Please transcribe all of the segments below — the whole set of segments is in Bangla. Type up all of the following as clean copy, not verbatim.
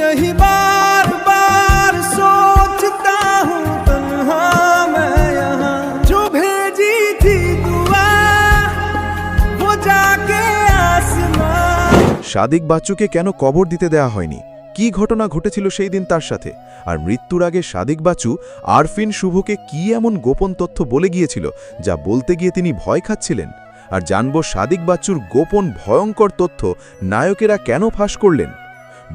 यही बार बार सोचता हूँ तन्हा मैं यहाँ जो भेजी थी दुआ वो जाके आसमां। সাদিক বাচ্চুকে কেন কবর দিতে দেয়া হয়নি, কি ঘটনা ঘটেছিল সেই দিন তার সাথে, আর মৃত্যুর আগে সাদিক বাচ্চু আরফিন শুভকে কি এমন গোপন তথ্য বলে গিয়েছিল যা বলতে গিয়ে তিনি ভয় খাচ্ছিলেন, আর জানব সাদিক বাচ্চুর গোপন ভয়ঙ্কর তথ্য নায়কেরা কেন ফাঁস করলেন।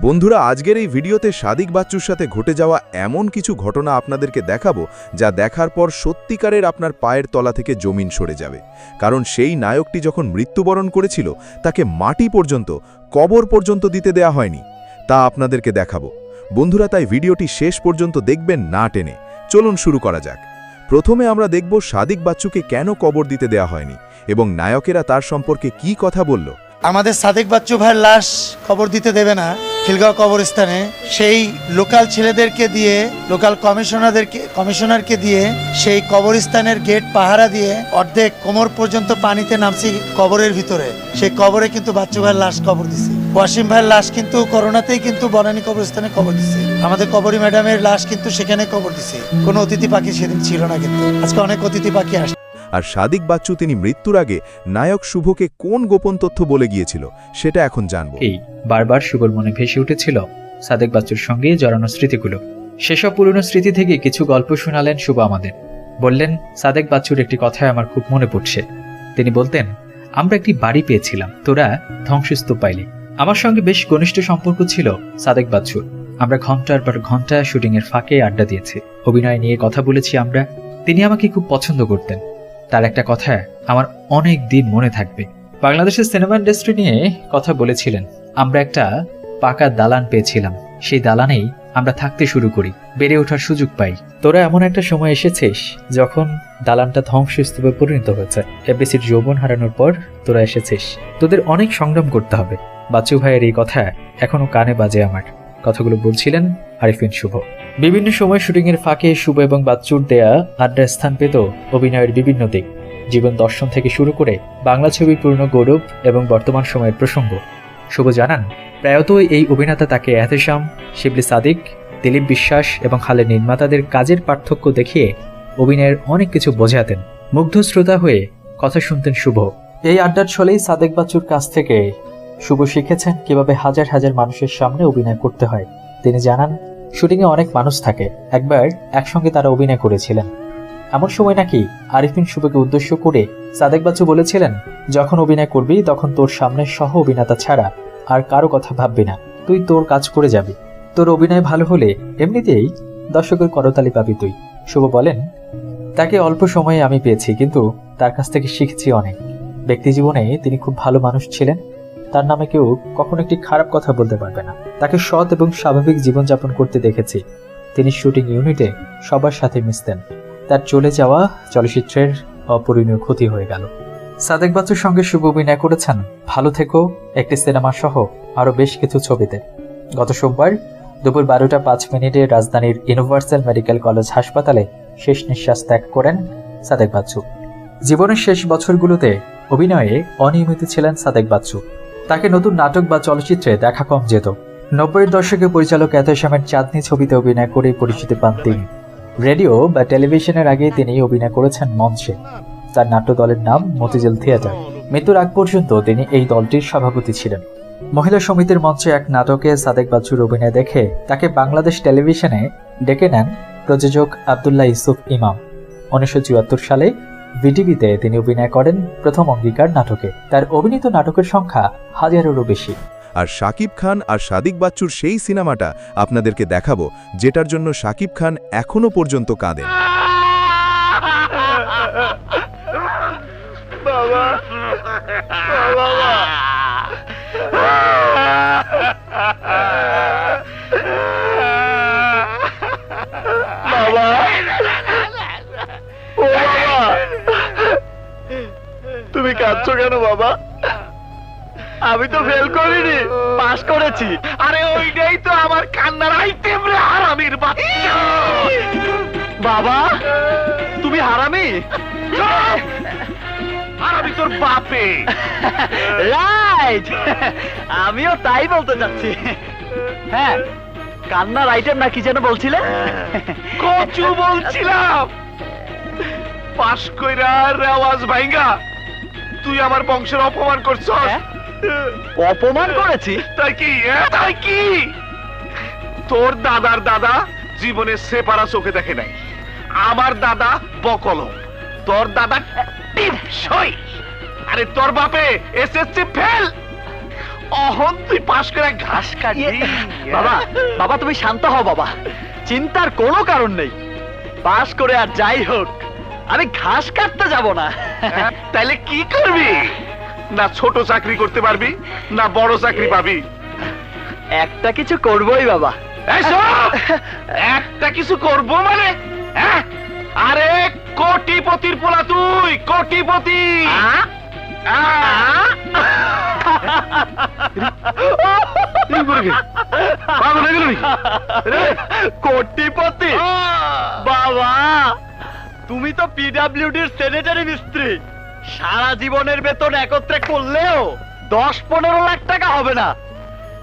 বন্ধুরা, আজকের এই ভিডিওতে সাদিক বাচ্চুর সাথে ঘটে যাওয়া এমন কিছু ঘটনা আপনাদেরকে দেখাবো যা দেখার পর সত্যিকারের আপনার পায়ের তলা থেকে জমিন সরে যাবে। কারণ সেই নায়কটি যখন মৃত্যুবরণ করেছিল তাকে মাটি পর্যন্ত, কবর পর্যন্ত দিতে দেয়া হয়নি, তা আপনাদেরকে দেখাবো। বন্ধুরা, তাই ভিডিওটি শেষ পর্যন্ত দেখবেন না টেনে। চলুন শুরু করা যাক। প্রথমে আমরা দেখব সাদিক বাচ্চুকে কেন কবর দিতে দেয়া হয়নি এবং নায়কেরা তার সম্পর্কে কি কথা বলল। আমাদের সাদিক বাচ্চু ভাইয়ের লাশ কবর দিতে দেবে না খিলগাঁও কবরস্থানে, সেই লোকাল ছেলেদেরকে দিয়ে, লোকাল কমিশনারকে দিয়ে সেই কবরস্থানের গেট পাহারা দিয়ে অর্ধেক কোমর পর্যন্ত পানিতে নামছি কবরের ভিতরে। সেই কবরে কিন্তু বাচ্চু ভাইয়ের লাশ কবর দিছে। ওয়াসিম ভাইয়ের লাশ কিন্তু করোনাতেই কিন্তু বনানী কবরস্থানে কবর দিছে। আমাদের কবরী ম্যাডামের লাশ কিন্তু সেখানে কবর দিছে। কোনো অতিথি পাখি সেদিন ছিল না, কিন্তু আজকে অনেক অতিথি পাখি আসছে। আর সাদিক বাচ্চু তিনি মৃত্যুর আগে নায়ক শুভকে কোন গোপন তথ্য বলে গিয়েছিল সেটা এখন জানবো। এই বারবার শুভর মনে ভেসে উঠেছিল সাদিক বাচ্চুর সঙ্গে জড়ানো স্মৃতিগুলো। সেসব পুরনো স্মৃতি থেকে কিছু গল্প শোনালেন শুভ আমাদের। বললেন, সাদিক বাচ্চুর একটি কথায় আমার খুব মনে পড়ছে। তিনি বলতেন, আমরা একটি বাড়ি পেয়েছিলাম, তোরা ধ্বংসস্তূপ পাইলি। আমার সঙ্গে বেশ ঘনিষ্ঠ সম্পর্ক ছিল সাদিক বাচ্চুর। আমরা ঘন্টার পর ঘন্টা শুটিং এর ফাঁকে আড্ডা দিয়েছি, অভিনয় নিয়ে কথা বলেছি আমরা। তিনি আমাকে খুব পছন্দ করতেন। তার একটা কথা আমার অনেক দিন মনে থাকবে। বাংলাদেশের সিনেমা ইন্ডাস্ট্রি নিয়ে কথা বলেছিলেন। আমরা একটা পাকা দালান পেয়েছিলাম, সেই দালানেই আমরা থাকতে শুরু করি, বেড়ে ওঠার সুযোগ পাই। তোরা এমন একটা সময় এসেছিস যখন দালানটা ধ্বংসস্তূপে পরিণত হয়েছে। এফডিসির যৌবন হারানোর পর তোরা এসেছিস, তোদের অনেক সংগ্রাম করতে হবে। বাচ্চু ভাইয়ের এই কথা এখনো কানে বাজে আমার। কথাগুলো বলছিলেন আরিফিন শুভ। বিভিন্ন সময় শুটিং এর ফাঁকে শুভ এবং বাচ্চুর দেয়া আড্ডার স্থান পেত অভিনয়ের বিভিন্ন দিক, জীবন দর্শন থেকে শুরু করে বাংলা ছবির পুরনো গৌরব এবং বর্তমান সময়ের প্রসঙ্গ। শুভ জানান, প্রায়তই এই অভিনেতা তাকে এহতেশাম, শিবলি সাদিক, দিলীপ বিশ্বাস এবং হালের নির্মাতাদের কাজের পার্থক্য দেখিয়ে অভিনয়ের অনেক কিছু বোঝাতেন। মুগ্ধ শ্রোতা হয়ে কথা শুনতেন শুভ। এই আড্ডার ছলেই সাদিক বাচ্চুর কাছ থেকে শুভ শিখেছেন কিভাবে হাজার হাজার মানুষের সামনে অভিনয় করতে হয়। তিনি জানান, শুটিংয়ে অনেক মানুষ থাকে, একবার একসঙ্গে তারা অভিনয় করেছিলেন। এমন সময় নাকি আরিফিন শুভকে উদ্দেশ্য করে সাদিক বাচ্চু বলেছিলেন, যখন অভিনয় করবি তখন তোর সামনে সহ অভিনেতা ছাড়া আর কারো কথা ভাববি না, তুই তোর কাজ করে যাবি। তোর অভিনয় ভালো হলে এমনিতেই দর্শকের করতালি পাবি তুই। শুভ বলেন, তাকে অল্প সময়ে আমি পেয়েছি, কিন্তু তার কাছ থেকে শিখেছি অনেক। ব্যক্তি জীবনে তিনি খুব ভালো মানুষ ছিলেন। তার নামে কেউ কখনো একটি খারাপ কথা বলতে পারবে না। তাকে সৎ এবং স্বাভাবিক জীবনযাপন করতে দেখেছি। তিনি শুটিং ইউনিটে সবার সাথে মিশতেন। তার চলে যাওয়া চলচ্চিত্রের অপূরণীয় ক্ষতি হয়ে গেল। সাদিক বাচ্চুর সঙ্গে শুভ অভিনয় করেছেন ভালো থেকো, একটি সিনেমা সহ আরও বেশ কিছু ছবিতে। গত সোমবার দুপুর 12টা 5 রাজধানীর ইউনিভার্সাল মেডিকেল কলেজ হাসপাতালে শেষ নিঃশ্বাস ত্যাগ করেন সাদিক বাচ্চু। জীবনের শেষ বছরগুলোতে অভিনয়ে অনিয়মিত ছিলেন সাদিক বাচ্চু। তাকে নতুন নাটক বা চলচ্চিত্রে দেখা কম যেত। 90-এর দশকে পরিচালক এহতেশামের চাঁদনি ছবিতে অভিনয় করে পরিচিতি পান তিনি। রেডিও বা টেলিভিশনের আগে তিনি অভিনয় করেছেন মঞ্চে। তার নাট্য দলের নাম মতিঝিল থিয়েটার। মৃত্যুর আগ পর্যন্ত তিনি এই দলটির সভাপতি ছিলেন। মহিলা সমিতির মঞ্চে এক নাটকে সাদিক বাচ্চুর অভিনয় দেখে তাকে বাংলাদেশ টেলিভিশনে ডেকে নেন প্রযোজক আব্দুল্লাহ ইউসুফ ইমাম। 1974 সালে ভিটিভিতে তিনি অভিনয় করেন প্রথম অঙ্গীকার নাটকে। তার অভিনীত নাটকের সংখ্যা 1000-এরও বেশি। আর শাকিব খান আর সাদিক বাচ্চুর সেই সিনেমাটা আপনাদেরকে দেখাবো যেটার জন্য শাকিব খান এখনো পর্যন্ত কাঁদেন। বাবা বাবা বাবা ও বাবা, তুমি কাঁদছো কেন বাবা? আমি তো ফেল করিনি, পাস করেছি। আরে ওইটাই তো আমার কান্নার আইটেম রে, হারামির বাচ্চা। বাবা তুমি হারামি? হারামি তোর বাপে। রাইট, আমিও তাই বলতে চাচ্ছি। হ্যাঁ, কান্নার আইটেম না কি যেন বলছিলে? কচু বলছিলাম। পাশ কইরা রেওয়াজ ভাইঙ্গা তুই আমার বংশের অপমান করছস। অপমান করেছি? তাই কি? তাই কি? তোর দাদার দাদা জীবনে সেপারা চোখে দেখে নাই। আমার দাদা বকলম, তোর দাদা টিপসই। আরে তোর বাপে এসএসসি ফেল, অহন তুই পাশ করে ঘাস কাটবি। বাবা, বাবা তুমি শান্ত হও বাবা, চিন্তার কোনো কারণ নেই। পাশ করে আর যাই হোক, আমি ঘাস কাটতে যাব না। তাইলে কি করবি? না ছোট চাকরি করতে পারবি, না বড় চাকরি পাবি? একটা কিছু করবই বাবা। একটা কিছু করব মানে? আরে কোটিপতির পোলা তুই, কোটিপতি। কোটিপতি বাবা, তুমি তো পিডাব্লিউডির সেনেটারি মিস্ত্রি। সারা জীবনের বেতন একত্রে করলেও 10-15 লাখ টাকা হবে না।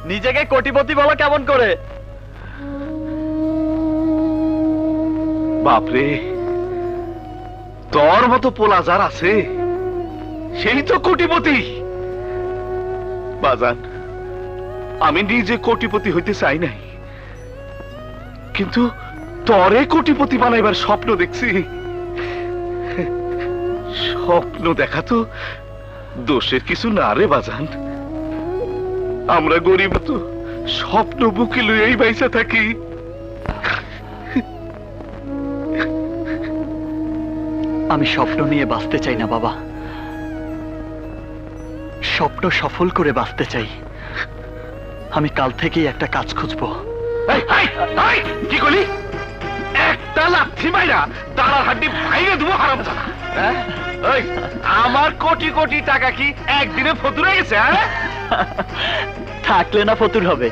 নিজেকে কোটিপতি বলো কেমন করে? বাপরে, তোর মতো পোলা যার আছে সেই তো কোটিপতি। বাজান, আমি নিজে কোটিপতি হইতে চাই নাই, কিন্তু তরে কোটিপতি বানাইবার স্বপ্ন দেখছি। স্বপ্ন দেখা তো দোষের কিছু না রে বাজান। আমরা গরিব তো স্বপ্ন বুকে লইয়াই বাইসা থাকি। আমি স্বপ্ন নিয়ে বাঁচতে চাই না বাবা, স্বপ্ন সফল করে বাঁচতে চাই। আমি কাল থেকেই একটা কাজ খুঁজবো। কি করলি? একটা লাথি মাইরা দাঁড়ার হাড্ডি ভাইরে দেবো হারামজাদা। আমার কোটি কোটি টাকা কি একদিনে ফতুর হয়ে গেছে? থাকলে না ফতুর হবে।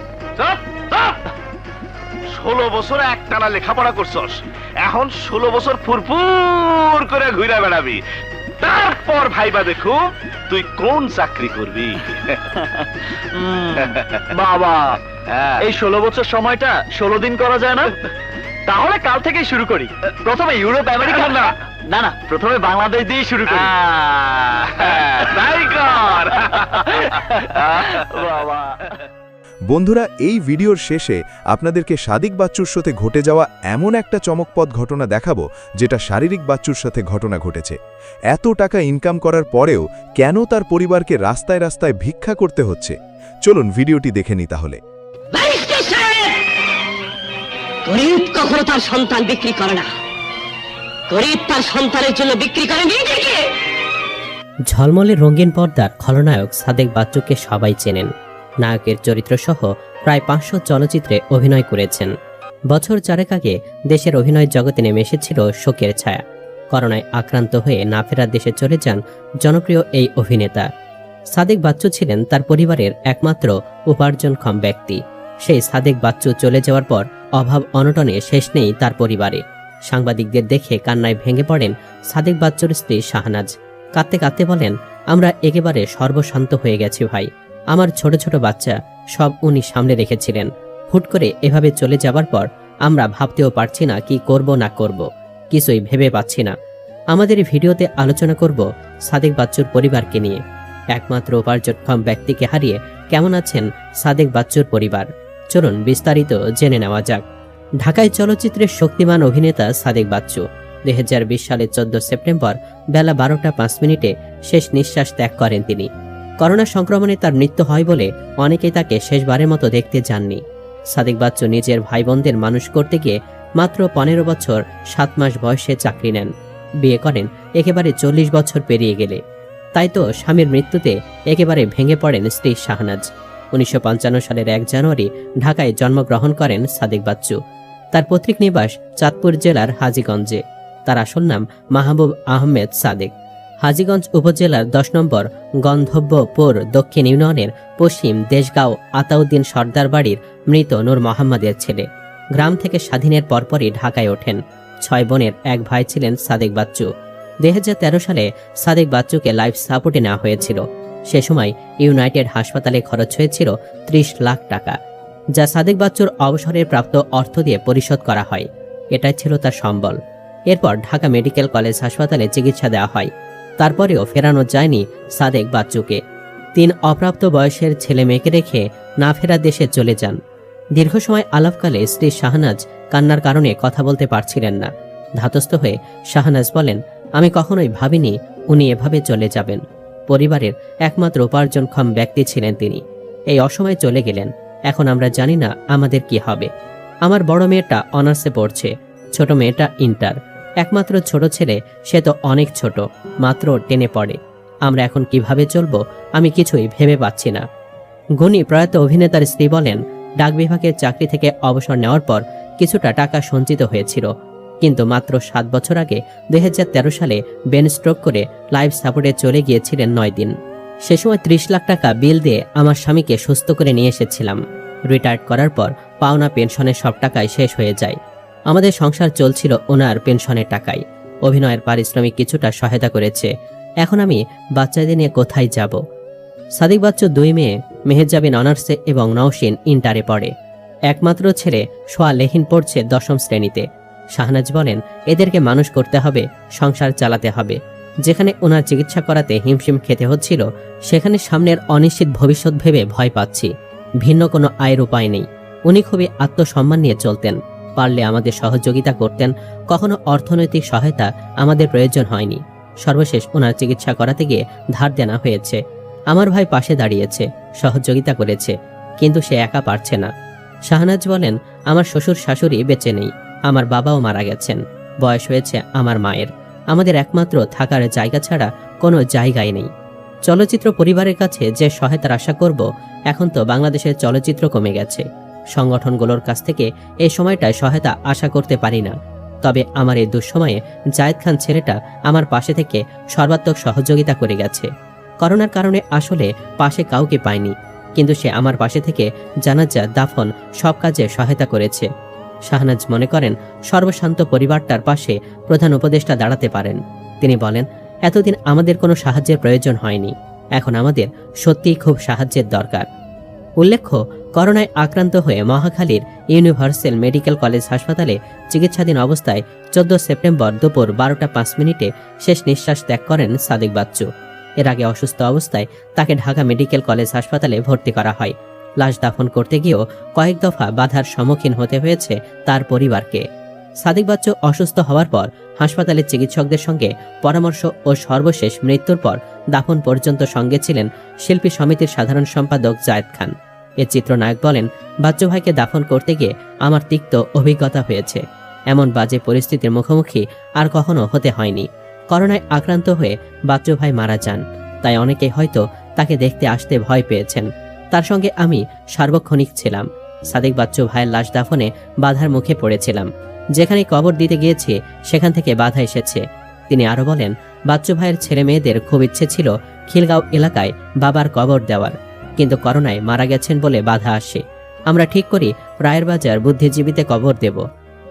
16 বছর একটানা লেখাপড়া করছস, এখন 16 বছর ফুরফুর করে ঘুরে বেড়াবি। তারপর ভাইবা দেখো তুই কোন চাকরি করবি। বাবা, এই 16 বছর সময়টা 16 দিন করা যায় না? তাহলে কাল থেকেই শুরু করি। প্রথমে ইউরোপ আমেরিকা না না না, প্রথমে বাংলাদেশ দিয়ে শুরু করি। তাই কর বাবা। বন্ধুরা, এই ভিডিওর শেষে আপনাদেরকে সাদিক বাচ্চুর সাথে ঘটে যাওয়া এমন একটা চমকপ্রদ ঘটনা দেখাবো, যেটা শারীরিক বাচ্চুর সাথে ঘটনা ঘটেছে। এত টাকা ইনকাম করার পরেও কেন তার পরিবারকে রাস্তায় রাস্তায় ভিক্ষা করতে হচ্ছে? চলুন ভিডিওটি দেখে নিই তাহলে। গরিব কখনো তার সন্তান বিক্রি করে না, গরিব তার সন্তানের জন্য বিক্রি করে নিজেকে। ঝলমলে রঙিন পর্দার খলনায়ক সাদেক বাচ্চুকে সবাই চেনেন। নায়কের চরিত্র সহ প্রায় 500 চলচ্চিত্রে অভিনয় করেছেন। বছর 4 আগে দেশের অভিনয় জগতে নেমে এসেছিল শোকের ছায়া। করোনায় আক্রান্ত হয়ে না ফেরার দেশে চলে যান জনপ্রিয় এই অভিনেতা। সাদেক বাচ্চু ছিলেন তার পরিবারের একমাত্র উপার্জনক্ষম ব্যক্তি। সেই সাদেক বাচ্চু চলে যাওয়ার পর অভাব অনটনে শেষ নেই তার পরিবারে। সাংবাদিকদের দেখে কান্নায় ভেঙে পড়েন সাদেক বাচ্চুর স্ত্রী শাহনাজ। কাঁদতে কাঁদতে বলেন, আমরা একেবারে সর্বশান্ত হয়ে গেছি ভাই। আমার ছোট ছোট বাচ্চা সব উনি সামনে রেখেছিলেন। হুট করে এভাবে চলে যাবার পর আমরা ভাবতেও পারছি না কি করব না করব, কিছুই ভেবে পাচ্ছি না। আমাদের ভিডিওতে আলোচনা করব সাদেক বাচ্চুর পরিবারকে নিয়ে। একমাত্র উপার্জনক্ষম ব্যক্তিকে হারিয়ে কেমন আছেন সাদেক বাচ্চুর পরিবার? চলুন বিস্তারিত জেনে নেওয়া যাক। ঢাকায় চলচ্চিত্রের শক্তিমান অভিনেতা সাদেক বাচ্চু 2020 সালের 14 সেপ্টেম্বর বেলা 12টা 5 মিনিটে শেষ নিঃশ্বাস ত্যাগ করেন তিনি। করোনা সংক্রমণে তার মৃত্যু হয় বলে অনেকেই তাকে শেষবারের মতো দেখতে যাননি। সাদেক বাচ্চু নিজের ভাই বোনদের মানুষ করতে গিয়ে মাত্র 15 বছর 7 মাস বয়সে চাকরি নেন। বিয়ে করেন একেবারে 40 বছর পেরিয়ে গেলে। তাই তো স্বামীর মৃত্যুতে একেবারে ভেঙে পড়েন স্ত্রী শাহনাজ। 1955 সালের 1 জানুয়ারি ঢাকায় জন্মগ্রহণ করেন সাদেক বাচ্চু। তার পৈতৃক নিবাস চাঁদপুর জেলার হাজীগঞ্জে। তার আসল নাম মাহবুব আহমেদ সাদেক। হাজীগঞ্জ উপজেলার 10 নম্বর গন্ধব্যপুর দক্ষিণ ইউনিয়নের পশ্চিম দেশগাঁও আতাউদ্দিন সর্দার বাড়ির মৃত নূর মোহাম্মদের ছেলে। গ্রাম থেকে স্বাধীনের পরপরই ঢাকায় ওঠেন। 6 বোনের 1 ভাই ছিলেন সাদেক বাচ্চু। 2013 সালে সাদেক বাচ্চুকে লাইফ সাপোর্টে নেওয়া হয়েছিল। সে সময় ইউনাইটেড হাসপাতালে খরচ হয়েছিল 30 লাখ টাকা। যা সাদেক বাচ্চুর অবসরের প্রাপ্ত অর্থ দিয়ে পরিশোধ করা হয়। এটাই ছিল তার সম্বল। এরপর ঢাকা মেডিকেল কলেজ হাসপাতালে চিকিৎসা দেওয়া হয়। তারপরেও ফেরানো যায়নি সাদেক বাচ্চুকে। 3 অপ্রাপ্ত বয়সের ছেলে মেয়েকে রেখে না ফেরা দেশে চলে যান। দীর্ঘ সময় আলাপকালে স্ত্রী শাহনাজ কান্নার কারণে কথা বলতে পারছিলেন না। ধাতস্থ হয়ে শাহনাজ বলেন, আমি কখনোই ভাবিনি উনি এভাবে চলে যাবেন। পরিবারের একমাত্র উপার্জনক্ষম ব্যক্তি ছিলেন তিনি। এই অসময়ে চলে গেলেন। এখন আমরা জানি না আমাদের কি হবে। আমার বড় মেয়েটা অনার্সে পড়ছে, ছোট মেয়েটা ইন্টার। একমাত্র ছোট ছেলে, সে তো অনেক ছোট, মাত্র 10-এ পড়ে। আমরা এখন কিভাবে চলবো আমি কিছুই ভেবে পাচ্ছি না। গুণী প্রয়াত অভিনেতার স্ত্রী বলেন, ডাক বিভাগের চাকরি থেকে অবসর নেওয়ার পর কিছুটা টাকা সঞ্চিত হয়েছিল, কিন্তু মাত্র 7 বছর আগে 2013 সালে ব্রেন স্ট্রোক করে লাইফ সাপোর্টে চলে গিয়েছিলেন 9 দিন। সে সময় 30 লাখ টাকা বিল দিয়ে আমার স্বামীকে সুস্থ করে নিয়ে এসেছিলাম। রিটায়ার্ড করার পর পাওনা পেনশনের সব টাকাই শেষ হয়ে যায়। আমাদের সংসার চলছিল ওনার পেনশনের টাকায়। অভিনয়ের পারিশ্রমিক কিছুটা সহায়তা করেছে। এখন আমি বাচ্চাদের নিয়ে কোথায় যাব? সাদিক বাচ্চু 2 মেয়ে, মেহেজাবিন অনার্সে এবং নওশিন ইন্টারে পড়ে। একমাত্র ছেলে সোয়া লেহিন পড়ছে 10ম শ্রেণীতে। শাহনাজ বলেন, এদেরকে মানুষ করতে হবে, সংসার চালাতে হবে। যেখানে ওনার চিকিৎসা করাতে হিমশিম খেতে হচ্ছিল, সেখানে সামনের অনিশ্চিত ভবিষ্যৎ ভেবে ভয় পাচ্ছি। ভিন্ন কোনো আয়ের উপায় নেই। উনি খুবই আত্মসম্মান নিয়ে চলতেন। পারলে আমাদের সহযোগিতা করতেন। কখনো অর্থনৈতিক সহায়তা আমাদের প্রয়োজন হয়নি। সর্বশেষ ওনার চিকিৎসা করাতে গিয়ে ধার দেনা হয়েছে। আমার ভাই পাশে দাঁড়িয়েছে, সহযোগিতা করেছে, কিন্তু সে একা পারছে না। শাহনাজ বলেন, আমার শ্বশুর শাশুড়ি বেঁচে নেই, আমার বাবাও মারা গেছেন, বয়স হয়েছে আমার মায়ের। আমাদের একমাত্র থাকার জায়গা ছাড়া কোনো জায়গাই নেই। চলচ্চিত্র পরিবারের কাছে যে সহায়তার আশা করব, এখন তো বাংলাদেশের চলচ্চিত্র কমে গেছে। সংগঠনগুলোর কাছ থেকে এই সময়টায় সহায়তা আশা করতে পারি না। তবে আমার এই দুঃসময়ে জায়েদ খান ছেলেটা আমার পাশে থেকে সর্বাত্মক সহযোগিতা করে গেছে। করোনার কারণে আসলে পাশে কাউকে পায়নি, কিন্তু সে আমার পাশে থেকে জানাজা, দাফন সব কাজে সহায়তা করেছে। শাহনাজ মনে করেন, সর্বশান্ত পরিবারটার পাশে প্রধান উপদেষ্টা দাঁড়াতে পারেন। তিনি বলেন, এতদিন আমাদের কোনো সাহায্যের প্রয়োজন হয়নি, এখন আমাদের সত্যিই খুব সাহায্যের দরকার। উল্লেখ্য, করোনায় আক্রান্ত হয়ে মহাখালীর ইউনিভার্সাল মেডিকেল কলেজ হাসপাতালে চিকিৎসাধীন অবস্থায় 14 সেপ্টেম্বর দুপুর 12টা 5 মিনিটে শেষ নিঃশ্বাস ত্যাগ করেন সাদেক বাচ্চু। এর আগে অসুস্থ অবস্থায় তাকে ঢাকা মেডিকেল কলেজ হাসপাতালে ভর্তি করা হয়। লাশ দাফন করতে গিয়েও কয়েক দফা বাধার সম্মুখীন হতে হয়েছে তার পরিবারকে। সাদেক বাচ্চু অসুস্থ হওয়ার পর হাসপাতালের চিকিৎসকদের সঙ্গে পরামর্শ ও সর্বশেষ মৃত্যুর পর দাফন পর্যন্ত সঙ্গে ছিলেন শিল্পী সমিতির সাধারণ সম্পাদক জায়েদ খান। এর চিত্রনায়ক বলেন, বাচ্চু ভাইকে দাফন করতে গিয়ে আমার তিক্ত অভিজ্ঞতা হয়েছে। এমন বাজে পরিস্থিতির মুখোমুখি আর কখনো হতে হয়নি। করোনায় আক্রান্ত হয়ে বাচ্চু ভাই মারা যান, তাই অনেকেই হয়তো তাকে দেখতে আসতে ভয় পেয়েছেন। তার সঙ্গে আমি সার্বক্ষণিক ছিলাম। সাদেক বাচ্চু ভাইয়ের লাশ দাফনে বাধার মুখে পড়েছিলাম। যেখানে কবর দিতে গিয়েছি সেখান থেকে বাধা এসেছে। তিনি আরো বলেন, বাচ্চু ভাইয়ের ছেলে মেয়েদের খুব ইচ্ছে ছিল খিলগাঁও এলাকায় বাবার কবর দেওয়ার, কিন্তু করোনায় মারা গেছেন বলে বাধা আসে। আমরা ঠিক করি রায়ের বাজার বুদ্ধিজীবীতে কবর দেব।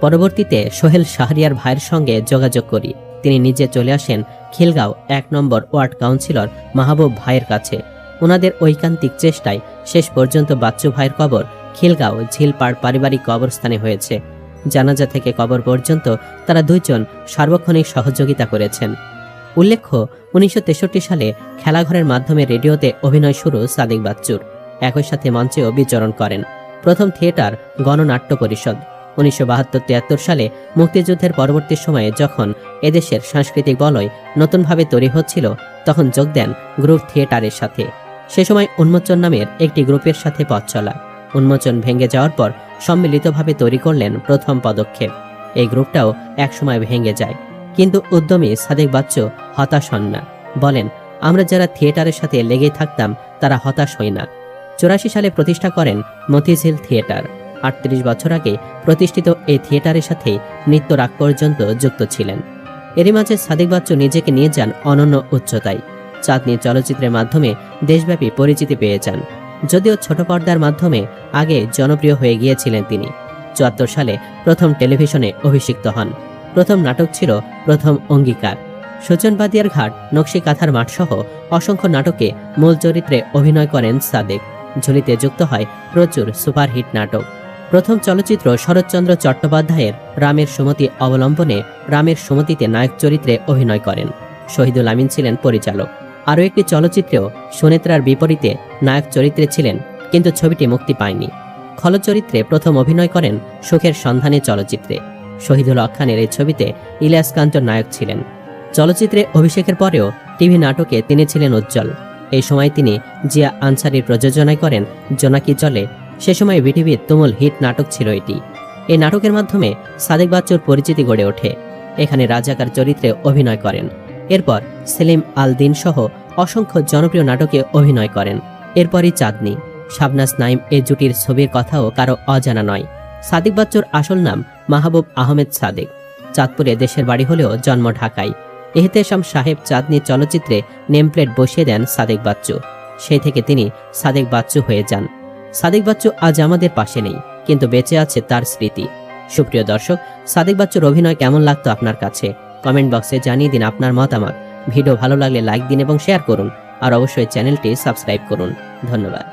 পরবর্তীতে সোহেল শাহরিয়ার ভাইয়ের সঙ্গে যোগাযোগ করি। তিনি নিজে চলে আসেন খিলগাঁও 1 নম্বর ওয়ার্ড কাউন্সিলর মাহবুব ভাইয়ের কাছে। ওনাদের ঐকান্তিক চেষ্টায় শেষ পর্যন্ত বাচ্চু ভাইয়ের কবর খিলগাঁও ঝিলপাড় পারিবারিক কবরস্থানে হয়েছে। জানাজা থেকে কবর পর্যন্ত তারা 2 জন সার্বক্ষণিক সহযোগিতা করেছেন। উল্লেখ্য, 1963 সালে খেলাঘরের মাধ্যমে রেডিওতে অভিনয় শুরু সাদেক বাচ্চুর। একই সাথে মঞ্চেও বিচরণ করেন। প্রথম থিয়েটার গণনাট্য পরিষদ। 1972-73 সালে মুক্তিযুদ্ধের পরবর্তী সময়ে যখন এদেশের সাংস্কৃতিক বলয় নতুনভাবে তৈরি হচ্ছিল, তখন যোগ দেন গ্রুপ থিয়েটারের সাথে। সে সময় উন্মোচন নামের একটি গ্রুপের সাথে পথ চলা। উন্মোচন ভেঙে যাওয়ার পর সম্মিলিতভাবে তৈরি করলেন প্রথম পদক্ষেপ। এই গ্রুপটাও একসময় ভেঙে যায়, কিন্তু উদ্যমী সাদেক বাচ্চু হতাশ হন না। বলেন, আমরা যারা থিয়েটারের সাথে লেগে থাকতাম তারা হতাশ হই না। 84 সালে প্রতিষ্ঠা করেন মতিঝিল থিয়েটার। 38 বছর আগে প্রতিষ্ঠিত এই থিয়েটারের সাথে মৃত্যুর আগ পর্যন্ত যুক্ত ছিলেন। এরই মাঝে সাদেক বাচ্চু নিজেকে নিয়ে যান অনন্য উচ্চতায়। চাঁদনী চলচ্চিত্রের মাধ্যমে দেশব্যাপী পরিচিতি পেয়ে যান। যদিও ছোট পর্দার মাধ্যমে আগে জনপ্রিয় হয়ে গিয়েছিলেন তিনি। 74 সালে প্রথম টেলিভিশনে অভিষিক্ত হন। প্রথম নাটক ছিল প্রথম অঙ্গীকার। সুজন বাদিয়ার ঘাট, নকশি কাঁথার মাঠ সহ অসংখ্য নাটকে মূল চরিত্রে অভিনয় করেন সাদেক। ঝুলিতে যুক্ত হয় প্রচুর সুপারহিট নাটক। প্রথম চলচ্চিত্র শরৎচন্দ্র চট্টোপাধ্যায়ের রামের সুমতি অবলম্বনে রামের সুমতিতে নায়ক চরিত্রে অভিনয় করেন। শহীদুল আমিন ছিলেন পরিচালক। আরও একটি চলচ্চিত্রেও সুনেত্রার বিপরীতে নায়ক চরিত্রে ছিলেন, কিন্তু ছবিটি মুক্তি পায়নি। খল চরিত্রে প্রথম অভিনয় করেন সুখের সন্ধানে চলচ্চিত্রে। শহীদুল হক খানের এই ছবিতে ইলিয়াস কাঞ্চন নায়ক ছিলেন। চলচ্চিত্রে অভিষেকের পরেও টিভি নাটকে তিনি ছিলেন উজ্জ্বল। এই সময় তিনি জিয়া আনসারির প্রযোজনায় করেন জোনাকি জলে। সে সময় বিটিভির তুমুল হিট নাটক ছিল এটি। এই নাটকের মাধ্যমে সাদেক বাচ্চুর পরিচিতি গড়ে ওঠে। এখানে রাজাকার চরিত্রে অভিনয় করেন। এরপর সেলিম আল দিন সহ অসংখ্য জনপ্রিয় নাটকে অভিনয় করেন। এরপরই চাঁদনি, শাবনাজ নাইম এই জুটির ছবির কথাও কারো অজানা নয়। সাদেক বাচ্চুর আসল নাম মাহবুব আহমেদ সাদেক। চাঁদপুরে দেশের বাড়ি হলেও জন্ম ঢাকায়। এহতেশাম সাহেব চাঁদনি চলচ্চিত্রে নেমপ্লেট বসিয়ে দেন সাদেক বাচ্চু। সেই থেকে তিনি সাদেক বাচ্চু হয়ে যান। সাদেক বাচ্চু আজ আমাদের পাশে নেই, কিন্তু বেঁচে আছে তার স্মৃতি। সুপ্রিয় দর্শক, সাদেক বাচ্চুর অভিনয় কেমন লাগতো আপনার কাছে? কমেন্ট বক্সে জানিয়ে দিন আপনার মতামত। ভিডিও ভালো লাগলে লাইক দিন এবং শেয়ার করুন, আর অবশ্যই চ্যানেলটি সাবস্ক্রাইব করুন। ধন্যবাদ।